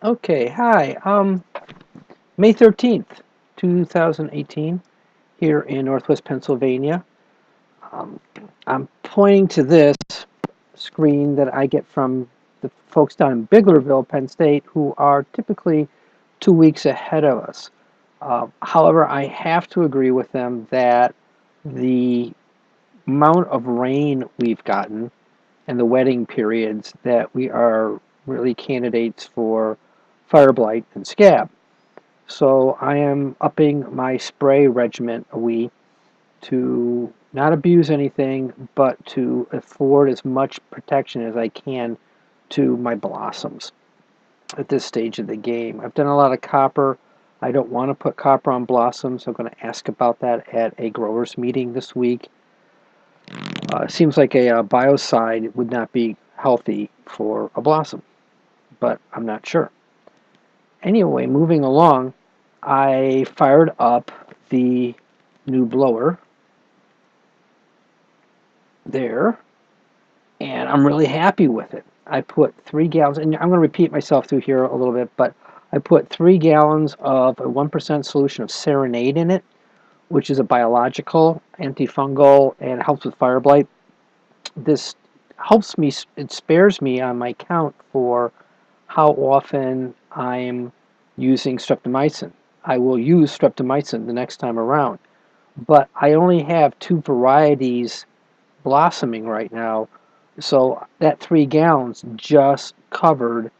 Okay, hi. May 13th, 2018, here in Northwest Pennsylvania. Um, I'm pointing to this screen that I get from the folks down in Biglerville, Penn State, who are typically 2 weeks ahead of us. However, I have to agree with them that the amount of rain we've gotten and the wetting periods that we are really candidates for fire blight and scab. So I am upping my spray regimen a wee to not abuse anything, but to afford as much protection as I can to my blossoms at this stage of the game. I've done a lot of copper. I don't want to put copper on blossoms. I'm going to ask about that at a growers meeting this week. It seems like a biocide would not be healthy for a blossom, but I'm not sure. Anyway, moving along, I fired up the new blower there, and I'm really happy with it. I put 3 gallons, and I'm going to repeat myself through here a little bit, but I put 3 gallons of a 1% solution of Serenade in it, which is a biological antifungal and helps with fire blight. This helps me, it spares me on my count for how often I'm using streptomycin. I will use streptomycin the next time around, but I only have two varieties blossoming right now, so that 3 gallons just covered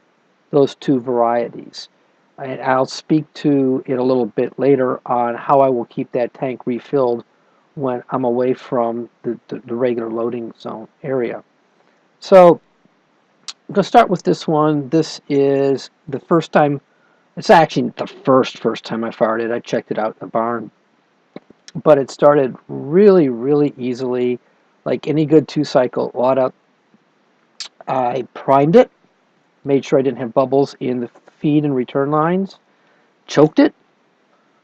those two varieties. And I'll speak to it a little bit later on how I will keep that tank refilled when I'm away from the regular loading zone area. So I'm going to start with this one. This is the first time, it's actually the first time I fired it. I checked it out in the barn, but it started really, really easily, like any good two-cycle auto. I primed it, made sure I didn't have bubbles in the feed and return lines, choked it,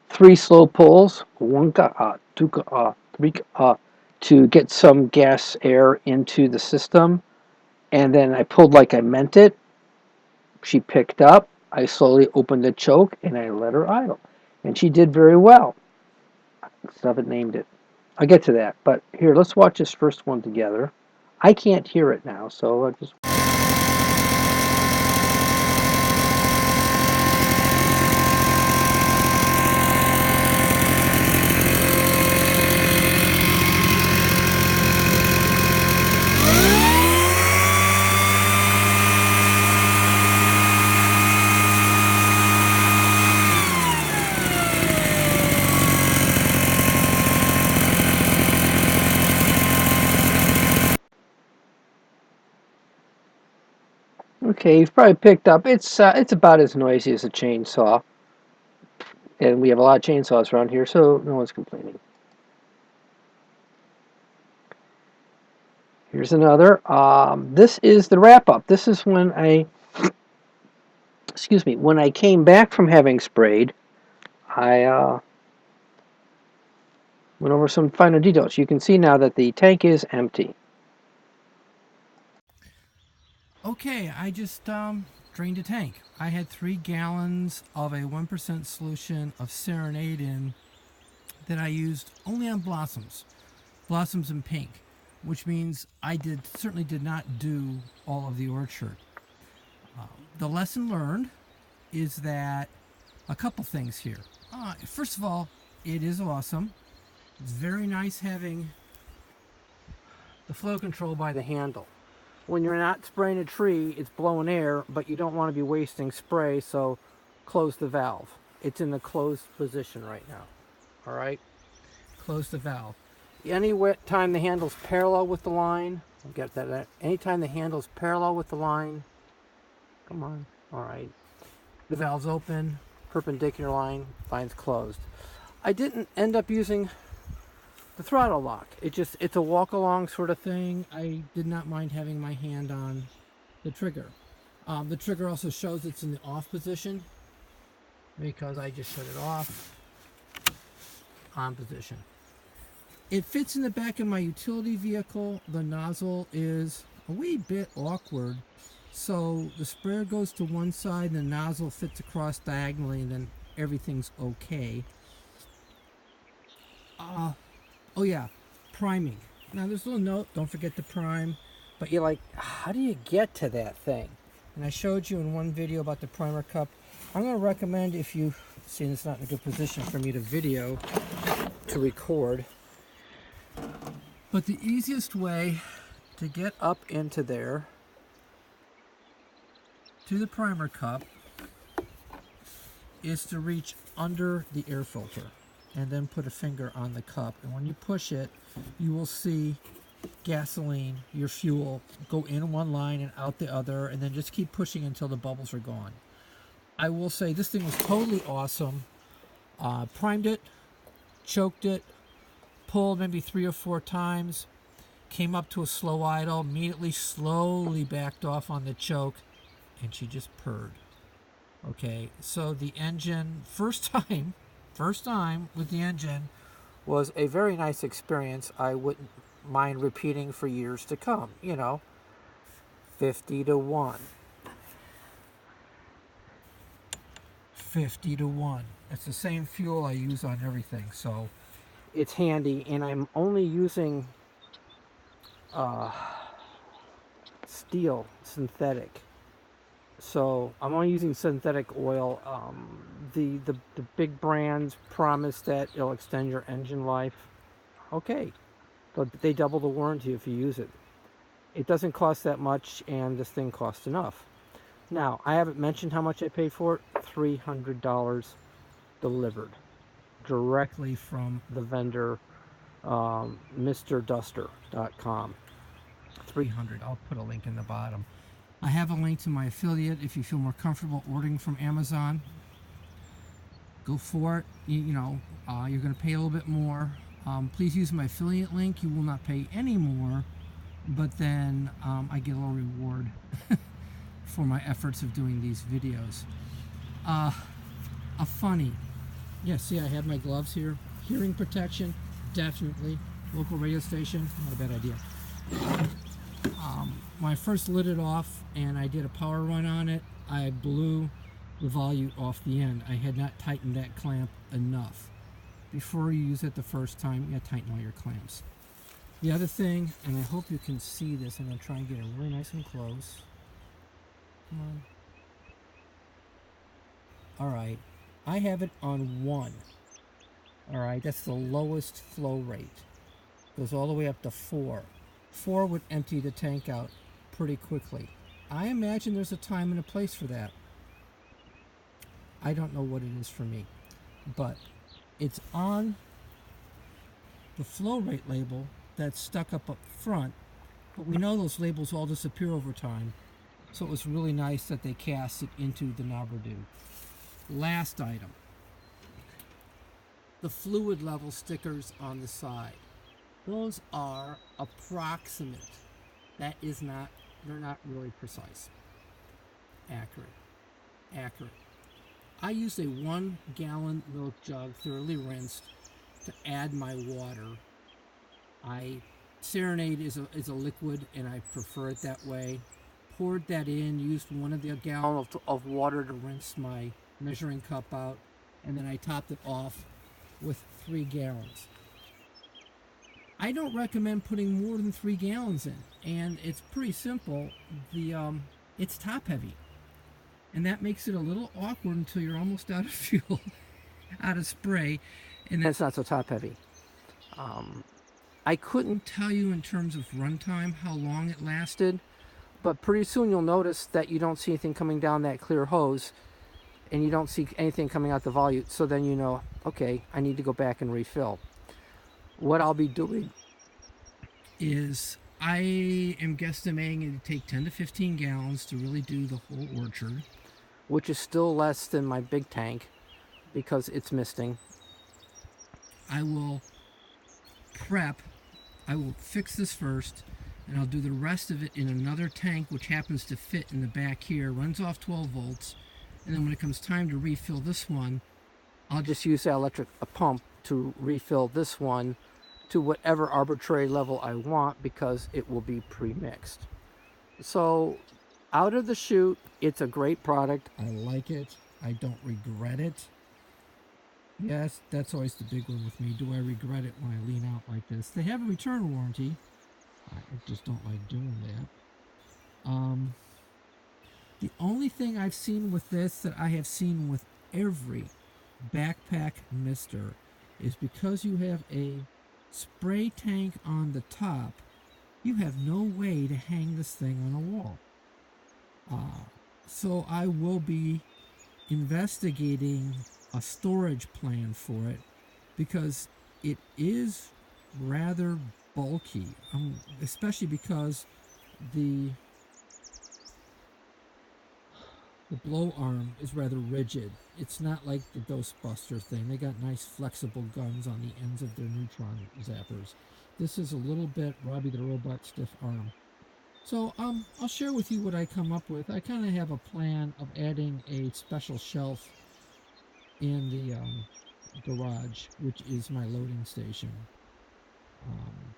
three slow pulls, one ka two ka three ka to get some gas air into the system, and then I pulled like I meant it. She picked up. I slowly opened the choke and I let her idle, and she did very well. I haven't named it. I'll get to that, but here, let's watch this first one together. I can't hear it now, so I just. Okay, you've probably picked up. It's about as noisy as a chainsaw, and we have a lot of chainsaws around here, so no one's complaining. Here's another. This is the wrap up. This is when when I came back from having sprayed, I went over some finer details. You can see now that the tank is empty. Okay, I just drained a tank. I had 3 gallons of a 1% solution of Serenade in that I used only on blossoms in pink, which means I certainly did not do all of the orchard. The lesson learned is that a couple things here. First of all, it is awesome. It's very nice having the flow control by the handle. When you're not spraying a tree, it's blowing air, but you don't want to be wasting spray, so close the valve. It's in the closed position right now. All right? Close the valve. Any time the handle's parallel with the line, I'll get that. Anytime the handle's parallel with the line, come on. All right. The valve's open, perpendicular line, line's closed. I didn't end up using the throttle lock. It's a walk along sort of thing. I did not mind having my hand on the trigger. The trigger also shows it's in the off position because I just shut it off. On position. It fits in the back of my utility vehicle. The nozzle is a wee bit awkward, So the sprayer goes to one side and the nozzle fits across diagonally, and then everything's okay. Oh yeah, priming. Now there's a little note, don't forget to prime. But you're like, how do you get to that thing? And I showed you in one video about the primer cup. I'm going to recommend, if you see it's not in a good position for me to video, to record. But the easiest way to get up into there to the primer cup is to reach under the air filter and then put a finger on the cup. And when you push it, you will see gasoline, your fuel, go in one line and out the other, and then just keep pushing until the bubbles are gone. I will say this thing was totally awesome. Primed it, choked it, pulled maybe 3 or 4 times, came up to a slow idle, immediately slowly backed off on the choke, and she just purred. Okay, so the engine, first time with the engine, was a very nice experience. I wouldn't mind repeating for years to come, 50 to 1. 50 to 1. It's the same fuel I use on everything, so it's handy. And I'm only using steel synthetic, so I'm only using synthetic oil. The big brands promise that it'll extend your engine life. Okay, but they double the warranty if you use it. It doesn't cost that much, and this thing costs enough. Now, I haven't mentioned how much I paid for it. $300 delivered directly from the vendor, MrDuster.com. $300. I'll put a link in the bottom. I have a link to my affiliate if you feel more comfortable ordering from Amazon. Go for it. You're going to pay a little bit more. Please use my affiliate link. You will not pay any more, but then I get a little reward for my efforts of doing these videos. A funny. Yeah, see, I have my gloves here. Hearing protection, definitely. Local radio station, not a bad idea. When I first lit it off and I did a power run on it, I blew the volute off the end. I had not tightened that clamp enough. Before you use it the first time, you gotta tighten all your clamps. The other thing, and I hope you can see this, I'm gonna try and get it really nice and close. Come on. Alright, I have it on 1. Alright, that's the lowest flow rate. Goes all the way up to 4. 4 would empty the tank out pretty quickly. I imagine there's a time and a place for that. I don't know what it is for me, but it's on the flow rate label that's stuck up front, but we know those labels all disappear over time, so it was really nice that they cast it into the Nabradoo. Last item, the fluid level stickers on the side. Those are approximate. That is not, they're not really precise. Accurate. I used a 1-gallon milk jug, thoroughly rinsed, to add my water. Serenade is a liquid, and I prefer it that way. Poured that in, used 1 gallon of water to rinse my measuring cup out, and then I topped it off with 3 gallons. I don't recommend putting more than 3 gallons in, and it's pretty simple. It's top heavy, and that makes it a little awkward until you're almost out of fuel, out of spray, and that's not so top heavy. I couldn't tell you in terms of runtime how long it lasted, but pretty soon you'll notice that you don't see anything coming down that clear hose, and you don't see anything coming out the volute, so then you know, okay, I need to go back and refill. What I'll be doing is I am guesstimating it to take 10 to 15 gallons to really do the whole orchard, which is still less than my big tank because it's misting. I will fix this first, and I'll do the rest of it in another tank which happens to fit in the back here, runs off 12 volts, and then when it comes time to refill this one, I'll just use that a pump to refill this one to whatever arbitrary level I want, because it will be pre-mixed. So out of the chute, it's a great product. I like it. I don't regret it. Yes, that's always the big one with me. Do I regret it when I lean out like this? They have a return warranty. I just don't like doing that. The only thing I've seen with this that I have seen with every backpack mister is because you have a spray tank on the top, you have no way to hang this thing on a wall. So I will be investigating a storage plan for it because it is rather bulky, especially because the the blow arm is rather rigid. It's not like the Ghostbuster thing. They got nice flexible guns on the ends of their neutron zappers. This is a little bit Robbie the Robot stiff arm. So I'll share with you what I come up with. I kind of have a plan of adding a special shelf in the garage, which is my loading station. Um,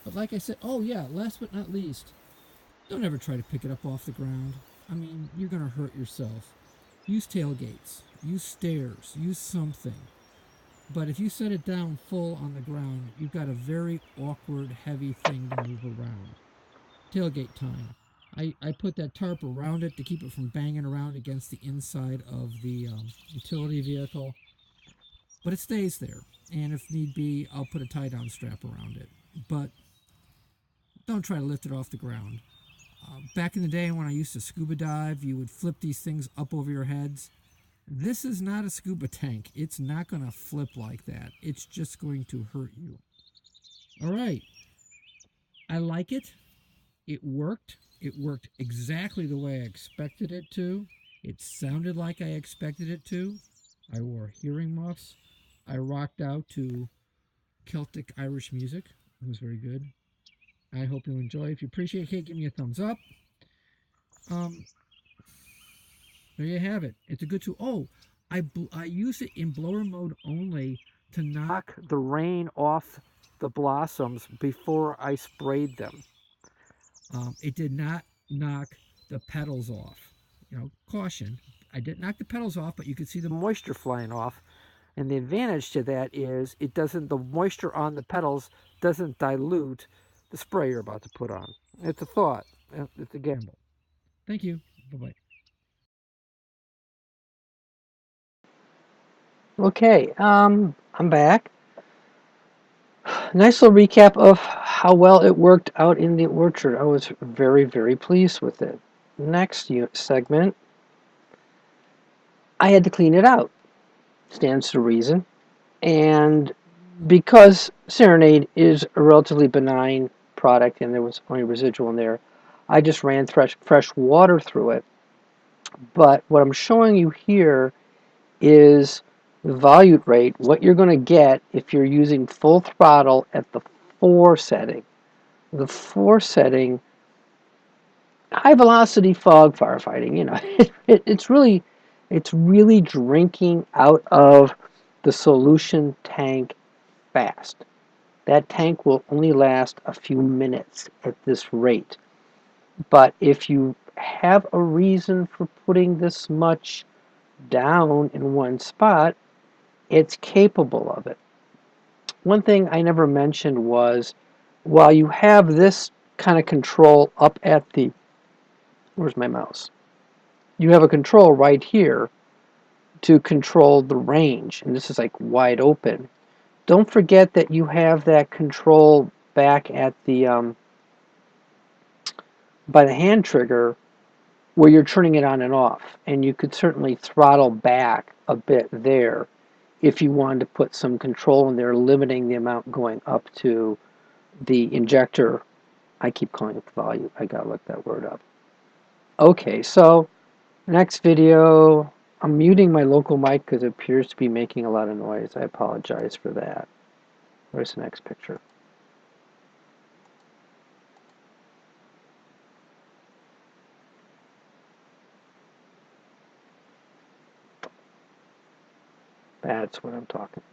but like I said, oh yeah, last but not least, don't ever try to pick it up off the ground. I mean, you're going to hurt yourself. Use tailgates, use stairs, use something. But if you set it down full on the ground, you've got a very awkward, heavy thing to move around. Tailgate time. I put that tarp around it to keep it from banging around against the inside of the utility vehicle. But it stays there. And if need be, I'll put a tie-down strap around it. But don't try to lift it off the ground. Back in the day when I used to scuba dive, you would flip these things up over your heads. This is not a scuba tank. It's not going to flip like that. It's just going to hurt you. All right. I like it. It worked. It worked exactly the way I expected it to. It sounded like I expected it to. I wore hearing muffs. I rocked out to Celtic Irish music. It was very good. I hope you enjoy. If you appreciate it, give me a thumbs up. Um, there you have it. It's a good tool. Oh, I use it in blower mode only to knock the rain off the blossoms before I sprayed them. It did not knock the petals off. Caution. I didn't knock the petals off, but you could see the moisture flying off. And the advantage to that is the moisture on the petals doesn't dilute the spray you're about to put on. It's a thought. It's a gamble. Thank you. Bye-bye. Okay, I'm back. Nice little recap of how well it worked out in the orchard. I was very, very pleased with it. Next segment, I had to clean it out. Stands to reason. And because Serenade is a relatively benign product and there was only residual in there, I just ran fresh water through it. But what I'm showing you here is the volute rate, what you're going to get if you're using full throttle at the 4 setting. The 4 setting, high velocity fog firefighting, it's really drinking out of the solution tank fast. That tank will only last a few minutes at this rate. But if you have a reason for putting this much down in one spot, it's capable of it. One thing I never mentioned was while you have this kind of control up at the, where's my mouse? You have a control right here to control the range, and this is like wide open. Don't forget that you have that control back at the by the hand trigger where you're turning it on and off, and you could certainly throttle back a bit there if you wanted to put some control in there, limiting the amount going up to the injector. I keep calling it the volume. I gotta look that word up. Okay, so next video, I'm muting my local mic because it appears to be making a lot of noise. I apologize for that. Where's the next picture? That's what I'm talking about.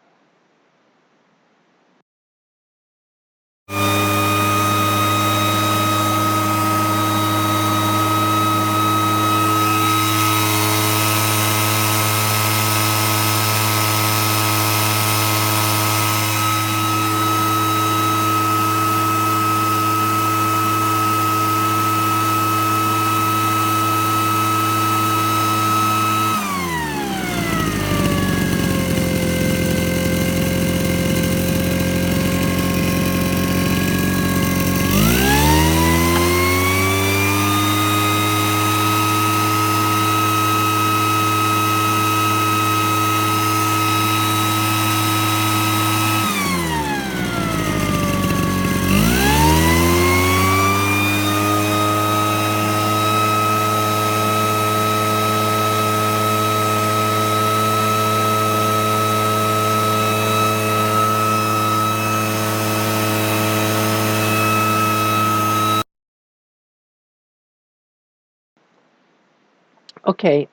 Okay,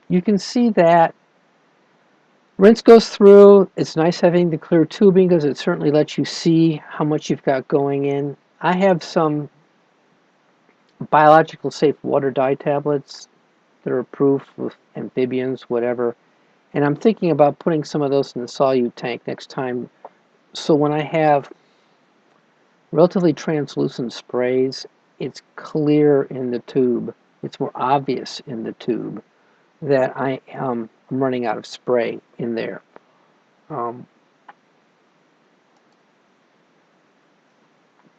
you can see that rinse goes through. It's nice having the clear tubing because it certainly lets you see how much you've got going in. I have some biological safe water dye tablets that are approved with amphibians, whatever. And I'm thinking about putting some of those in the solute tank next time. So when I have relatively translucent sprays, it's clear in the tube. It's more obvious in the tube that I'm running out of spray in there. Um,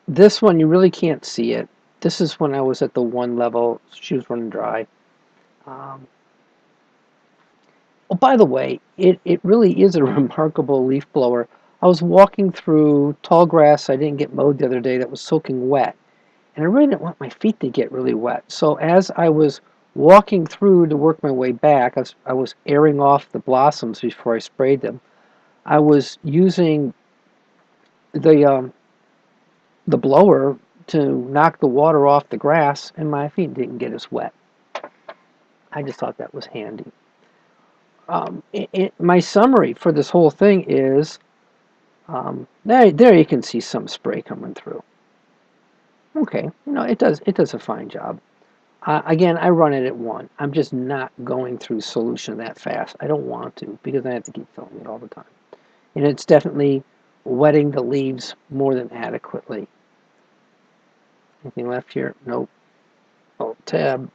this one, you really can't see it. This is when I was at the 1 level. She was running dry. Um, oh, by the way, it really is a remarkable leaf blower. I was walking through tall grass I didn't get mowed the other day that was soaking wet. And I really didn't want my feet to get really wet. So as I was walking through to work my way back, I was airing off the blossoms before I sprayed them. I was using the um, the blower to knock the water off the grass, and my feet didn't get as wet. I just thought that was handy. My summary for this whole thing is there you can see some spray coming through. Okay, it does a fine job. Again, I run it at 1. I'm just not going through solution that fast. I don't want to because I have to keep filling it all the time. And it's definitely wetting the leaves more than adequately. Anything left here? Nope. Oh, tab.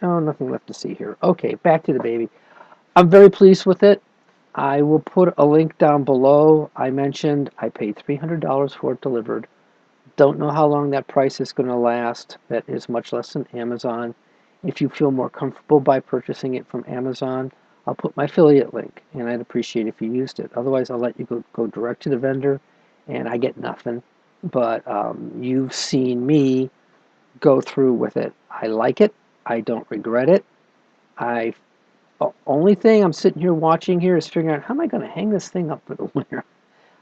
Oh, nothing left to see here. Okay, back to the baby. I'm very pleased with it. I will put a link down below. I mentioned I paid $300 for it delivered. Don't know how long that price is going to last. That is much less than Amazon. If you feel more comfortable by purchasing it from Amazon, I'll put my affiliate link, and I'd appreciate if you used it. Otherwise, I'll let you go direct to the vendor, and I get nothing. But you've seen me go through with it. I like it. I don't regret it. I only thing I'm sitting here watching here is figuring out how am I going to hang this thing up for the winter.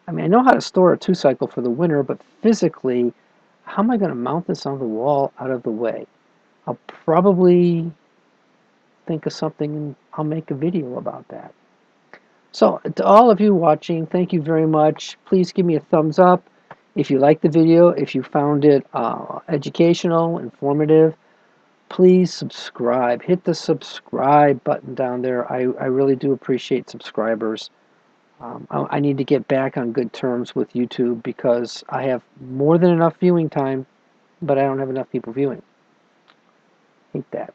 I mean, I know how to store a 2-cycle for the winter, but physically, how am I going to mount this on the wall out of the way? I'll probably think of something and I'll make a video about that. So, to all of you watching, thank you very much. Please give me a thumbs up if you liked the video, if you found it educational, informative. Please subscribe. Hit the subscribe button down there. I really do appreciate subscribers. I need to get back on good terms with YouTube because I have more than enough viewing time, but I don't have enough people viewing. Hate that.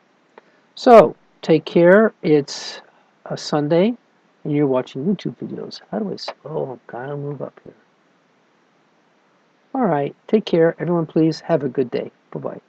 So, take care. It's a Sunday, and you're watching YouTube videos. How do I... Oh, gotta move up here. All right. Take care. Everyone, please have a good day. Bye-bye.